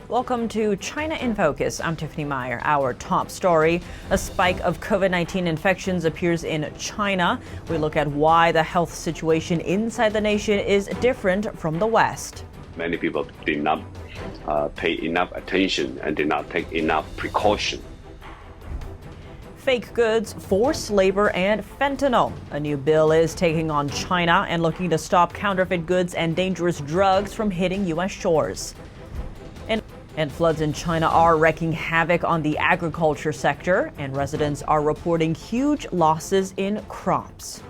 Welcome to China in Focus. I'm Tiffany Meyer. Our top story, a spike of COVID-19 infections appears in China. We look at why the health situation inside the nation is different from the West. Many people did not pay enough attention and did not take enough precaution. Fake goods, forced labor, and fentanyl. A new bill is taking on China and looking to stop counterfeit goods and dangerous drugs from hitting U.S. shores. And floods in China are wreaking havoc on the agriculture sector, and residents are reporting huge losses in crops.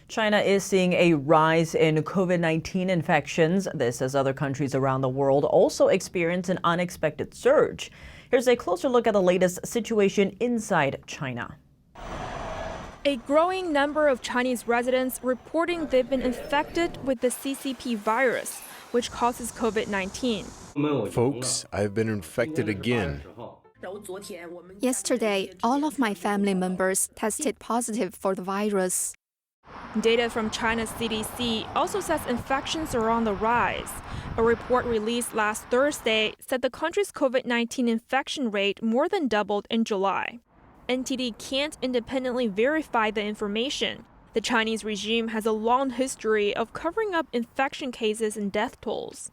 China is seeing a rise in COVID-19 infections. This as other countries around the world also experience an unexpected surge. Here's a closer look at the latest situation inside China. A growing number of Chinese residents reporting they've been infected with the CCP virus, which causes COVID-19. Folks, I've been infected again. Yesterday, all of my family members tested positive for the virus. Data from China's CDC also says infections are on the rise. A report released last Thursday said the country's COVID-19 infection rate more than doubled in July. NTD can't independently verify the information. The Chinese regime has a long history of covering up infection cases and death tolls.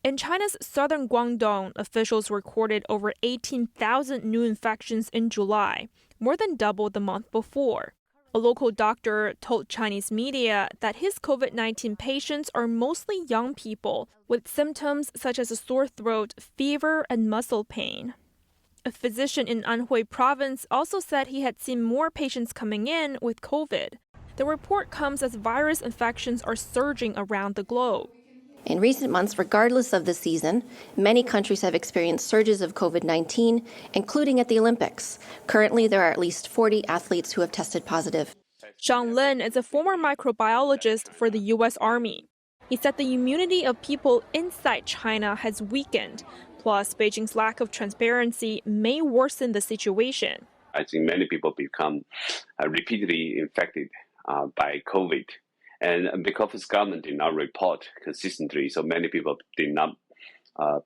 In China's southern Guangdong, officials recorded over 18,000 new infections in July, more than double the month before. A local doctor told Chinese media that his COVID-19 patients are mostly young people with symptoms such as a sore throat, fever, and muscle pain. A physician in Anhui province also said he had seen more patients coming in with COVID. The report comes as virus infections are surging around the globe. In recent months, regardless of the season, many countries have experienced surges of COVID-19, including at the Olympics. Currently, there are at least 40 athletes who have tested positive. Zhang Lin is a former microbiologist for the U.S. Army. He said the immunity of people inside China has weakened, plus Beijing's lack of transparency may worsen the situation. I think many people become repeatedly infected by COVID. And because the government did not report consistently, so many people did not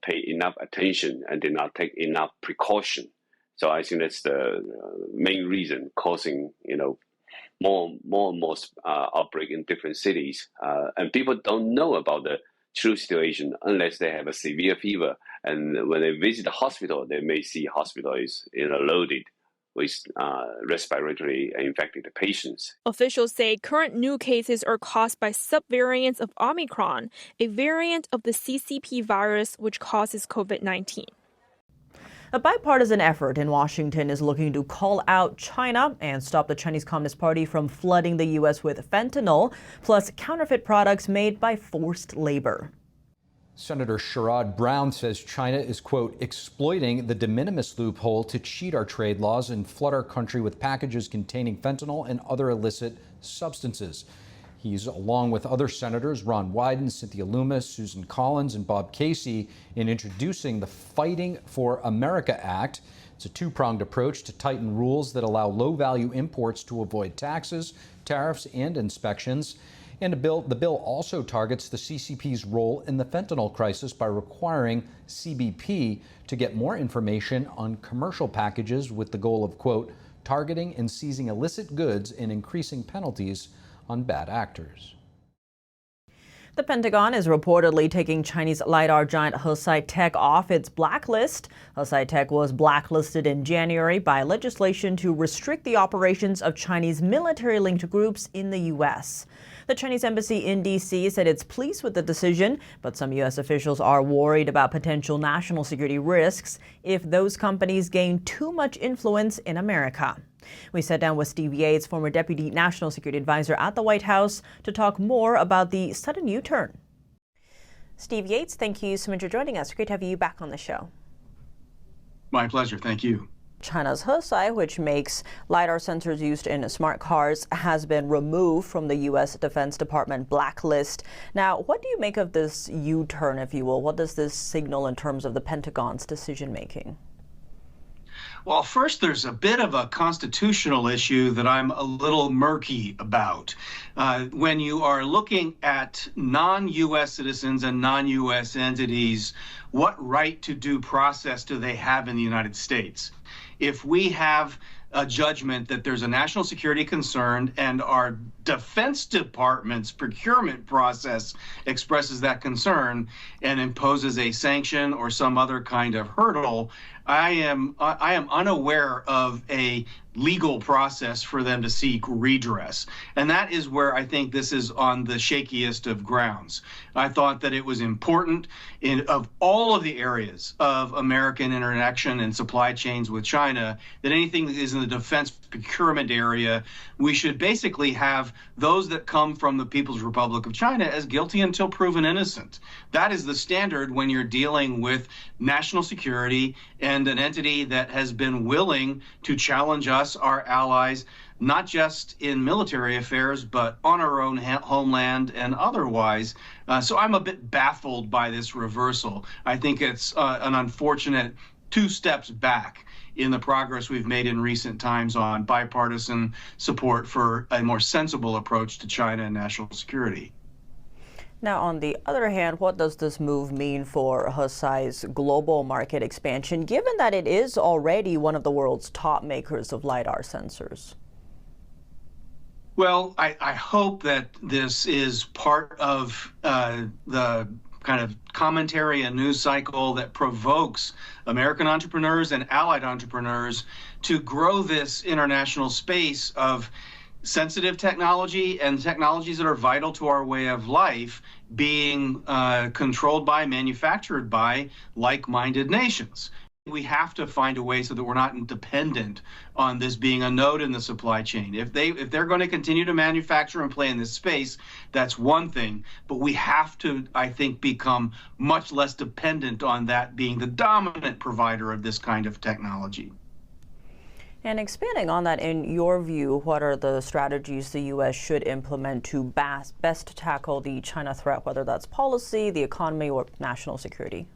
pay enough attention and did not take enough precaution. So I think that's the main reason causing, more and more outbreak in different cities. And people don't know about the true situation unless they have a severe fever. And when they visit the hospital, they may see hospital is loaded with respiratory infected patients. Officials say current new cases are caused by subvariants of Omicron, a variant of the CCP virus which causes COVID-19. A bipartisan effort in Washington is looking to call out China and stop the Chinese Communist Party from flooding the U.S. with fentanyl, plus counterfeit products made by forced labor. Senator Sherrod Brown says China is, quote, exploiting the de minimis loophole to cheat our trade laws and flood our country with packages containing fentanyl and other illicit substances. He's, along with other senators, Ron Wyden, Cynthia Lummis, Susan Collins, and Bob Casey, in introducing the Fighting for America Act. It's a two-pronged approach to tighten rules that allow low-value imports to avoid taxes, tariffs, and inspections. And the bill also targets the CCP's role in the fentanyl crisis by requiring CBP to get more information on commercial packages with the goal of, quote, targeting and seizing illicit goods and increasing penalties on bad actors. The Pentagon is reportedly taking Chinese LiDAR giant Hesai Tech off its blacklist. Hesai Tech was blacklisted in January by legislation to restrict the operations of Chinese military-linked groups in the U.S. The Chinese embassy in D.C. said it's pleased with the decision, but some U.S. officials are worried about potential national security risks if those companies gain too much influence in America. We sat down with Steve Yates, former Deputy National Security Advisor at the White House, to talk more about the sudden U-turn. Steve Yates, thank you so much for joining us. Great to have you back on the show. My pleasure. Thank you. China's Hesai, which makes LiDAR sensors used in smart cars, has been removed from the U.S. Defense Department blacklist. Now, what do you make of this U-turn, if you will? What does this signal in terms of the Pentagon's decision-making? Well, first, there's a bit of a constitutional issue that I'm a little murky about. When you are looking at non-U.S. citizens and non-U.S. entities, what right to due process do they have in the United States? If we have a judgment that there's a national security concern and our Defense Department's procurement process expresses that concern and imposes a sanction or some other kind of hurdle, I am unaware of a legal process for them to seek redress. And that is where I think this is on the shakiest of grounds. I thought that it was important of all of the areas of American interaction and supply chains with China, that anything that is in the defense procurement area, we should basically have those that come from the People's Republic of China as guilty until proven innocent. That is the standard when you're dealing with national security and an entity that has been willing to challenge us, our allies, not just in military affairs, but on our own homeland and otherwise. So I'm a bit baffled by this reversal. I think it's an unfortunate 2 steps back in the progress we've made in recent times on bipartisan support for a more sensible approach to China and national security. Now, on the other hand, what does this move mean for Hesai's global market expansion, given that it is already one of the world's top makers of LiDAR sensors? Well, I hope that this is part of the kind of commentary and news cycle that provokes American entrepreneurs and allied entrepreneurs to grow this international space of sensitive technology and technologies that are vital to our way of life being controlled by, manufactured by like-minded nations. We have to find a way so that we're not dependent on this being a node in the supply chain. If they're going to continue to manufacture and play in this space, that's one thing. But we have to, I think, become much less dependent on that being the dominant provider of this kind of technology. And expanding on that, in your view, what are the strategies the U.S. should implement to best tackle the China threat, whether that's policy, the economy, or national security?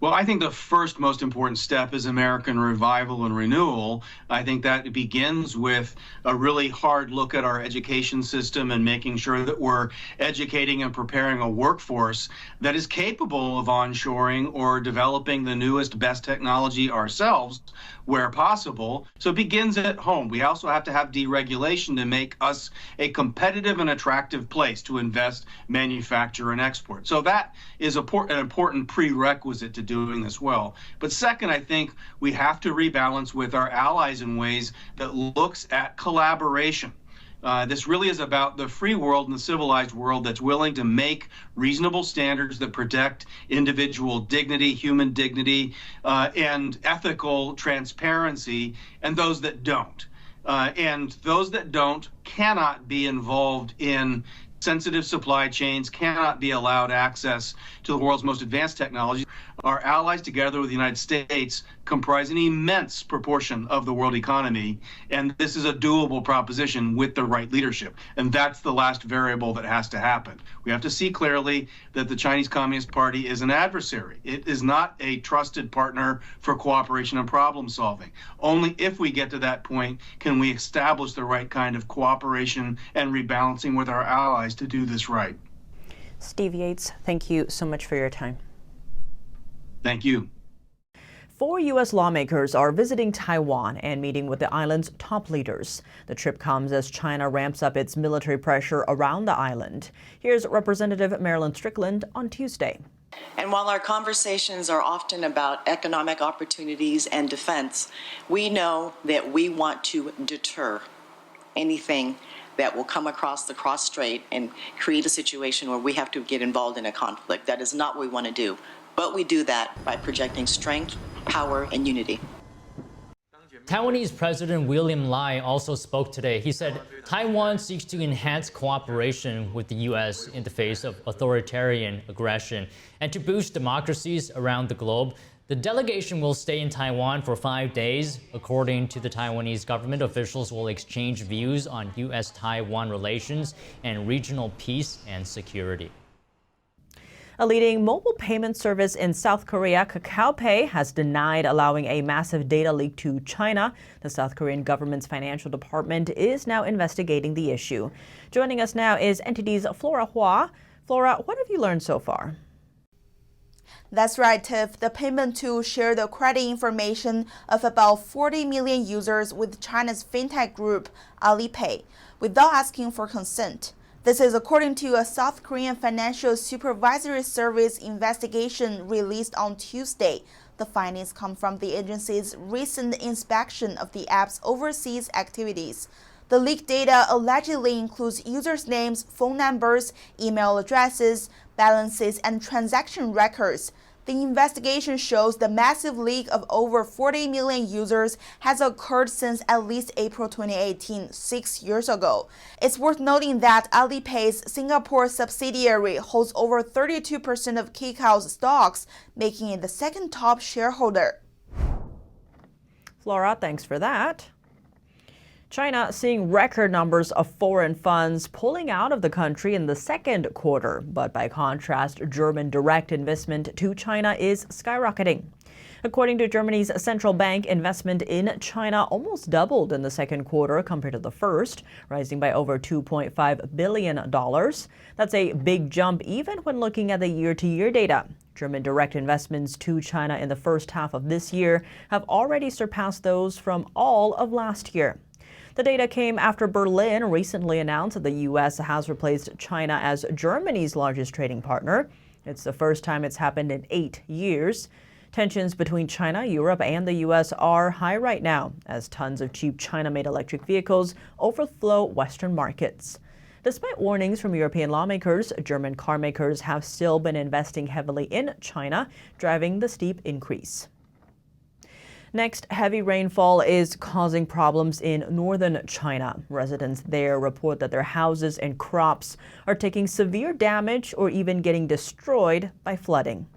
Well, I think the first most important step is American revival and renewal. I think that begins with a really hard look at our education system and making sure that we're educating and preparing a workforce that is capable of onshoring or developing the newest, best technology ourselves where possible. So it begins at home. We also have to have deregulation to make us a competitive and attractive place to invest, manufacture, and export. So that is an important prerequisite to doing this well. But second, I think we have to rebalance with our allies in ways that looks at collaboration. This really is about the free world and the civilized world that's willing to make reasonable standards that protect individual dignity, human dignity, and ethical transparency, and those that don't. And those that don't cannot be involved in sensitive supply chains, cannot be allowed access to the world's most advanced technologies. Our allies, together with the United States, comprise an immense proportion of the world economy, and this is a doable proposition with the right leadership. And that's the last variable that has to happen. We have to see clearly that the Chinese Communist Party is an adversary. It is not a trusted partner for cooperation and problem solving. Only if we get to that point can we establish the right kind of cooperation and rebalancing with our allies to do this right. Steve Yates, thank you so much for your time. Thank you. 4 U.S. lawmakers are visiting Taiwan and meeting with the island's top leaders. The trip comes as China ramps up its military pressure around the island. Here's Representative Marilyn Strickland on Tuesday. And while our conversations are often about economic opportunities and defense, we know that we want to deter anything that will come across the cross strait and create a situation where we have to get involved in a conflict. That is not what we want to do. But we do that by projecting strength, power, and unity. Taiwanese President William Lai also spoke today. He said Taiwan seeks to enhance cooperation with the U.S. in the face of authoritarian aggression and to boost democracies around the globe. The delegation will stay in Taiwan for 5 days. According to the Taiwanese government, officials will exchange views on U.S.-Taiwan relations and regional peace and security. A leading mobile payment service in South Korea, KakaoPay, has denied allowing a massive data leak to China. The South Korean government's financial department is now investigating the issue. Joining us now is NTD's Flora Hua. Flora, what have you learned so far? That's right, Tiff. The payment tool shared the credit information of about 40 million users with China's fintech group Alipay without asking for consent. This is according to a South Korean Financial Supervisory Service investigation released on Tuesday. The findings come from the agency's recent inspection of the app's overseas activities. The leaked data allegedly includes users' names, phone numbers, email addresses, balances, and transaction records. The investigation shows the massive leak of over 40 million users has occurred since at least April 2018, 6 years ago. It's worth noting that Alipay's Singapore subsidiary holds over 32% of Kakao's stocks, making it the second top shareholder. Flora, thanks for that. China seeing record numbers of foreign funds pulling out of the country in the second quarter. But by contrast, German direct investment to China is skyrocketing. According to Germany's central bank, investment in China almost doubled in the second quarter compared to the first, rising by over $2.5 billion. That's a big jump even when looking at the year-to-year data. German direct investments to China in the first half of this year have already surpassed those from all of last year. The data came after Berlin recently announced that the U.S. has replaced China as Germany's largest trading partner. It's the first time it's happened in 8 years. Tensions between China, Europe, and the U.S. are high right now, as tons of cheap China-made electric vehicles overflow Western markets. Despite warnings from European lawmakers, German car makers have still been investing heavily in China, driving the steep increase. Next, heavy rainfall is causing problems in northern China. Residents there report that their houses and crops are taking severe damage or even getting destroyed by flooding.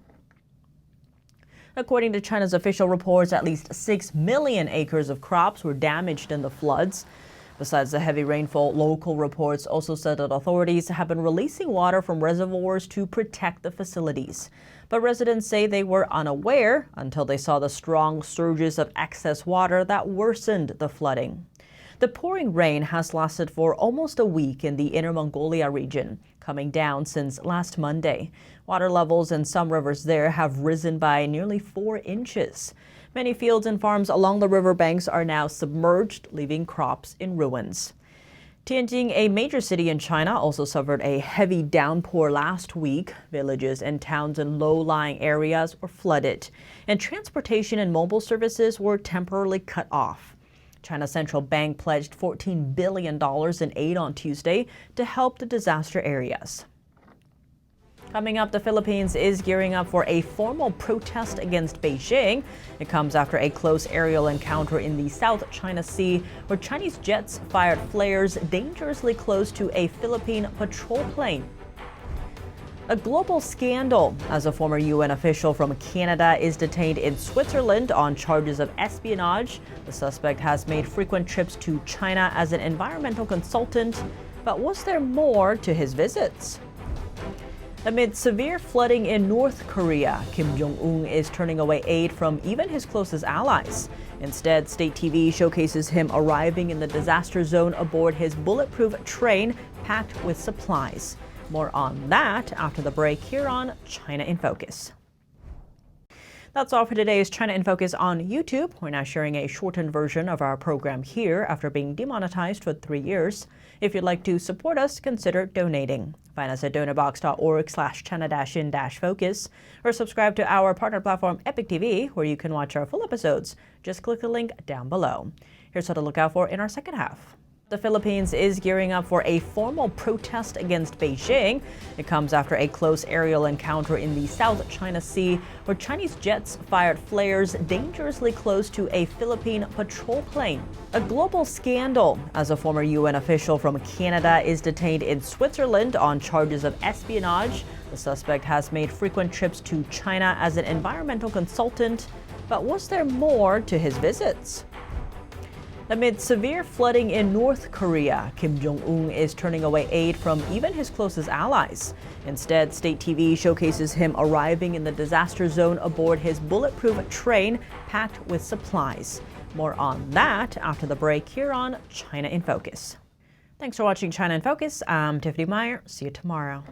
According to China's official reports, at least 6 million acres of crops were damaged in the floods. Besides the heavy rainfall, local reports also said that authorities have been releasing water from reservoirs to protect the facilities. But residents say they were unaware until they saw the strong surges of excess water that worsened the flooding. The pouring rain has lasted for almost a week in the Inner Mongolia region, coming down since last Monday. Water levels in some rivers there have risen by nearly 4 inches. Many fields and farms along the riverbanks are now submerged, leaving crops in ruins. Tianjin, a major city in China, also suffered a heavy downpour last week. Villages and towns in low-lying areas were flooded, and transportation and mobile services were temporarily cut off. China's central bank pledged $14 billion in aid on Tuesday to help the disaster areas. Coming up, the Philippines is gearing up for a formal protest against Beijing. It comes after a close aerial encounter in the South China Sea, where Chinese jets fired flares dangerously close to a Philippine patrol plane. A global scandal, as a former UN official from Canada is detained in Switzerland on charges of espionage. The suspect has made frequent trips to China as an environmental consultant. But was there more to his visits? Amid severe flooding in North Korea, Kim Jong-un is turning away aid from even his closest allies. Instead, state TV showcases him arriving in the disaster zone aboard his bulletproof train packed with supplies. More on that after the break here on China in Focus. That's all for today's China in Focus on YouTube. We're now sharing a shortened version of our program here after being demonetized for 3 years. If you'd like to support us, consider donating. Find us at donorbox.org/China-in-focus or subscribe to our partner platform Epic TV, where you can watch our full episodes. Just click the link down below. Here's what to look out for in our second half. The Philippines is gearing up for a formal protest against Beijing. It comes after a close aerial encounter in the South China Sea, where Chinese jets fired flares dangerously close to a Philippine patrol plane. A global scandal, as a former UN official from Canada is detained in Switzerland on charges of espionage. The suspect has made frequent trips to China as an environmental consultant. But was there more to his visits? Amid severe flooding in North Korea, Kim Jong-un is turning away aid from even his closest allies. Instead, state TV showcases him arriving in the disaster zone aboard his bulletproof train packed with supplies. More on that after the break here on China in Focus. Thanks for watching China in Focus. I'm Tiffany Meyer. See you tomorrow.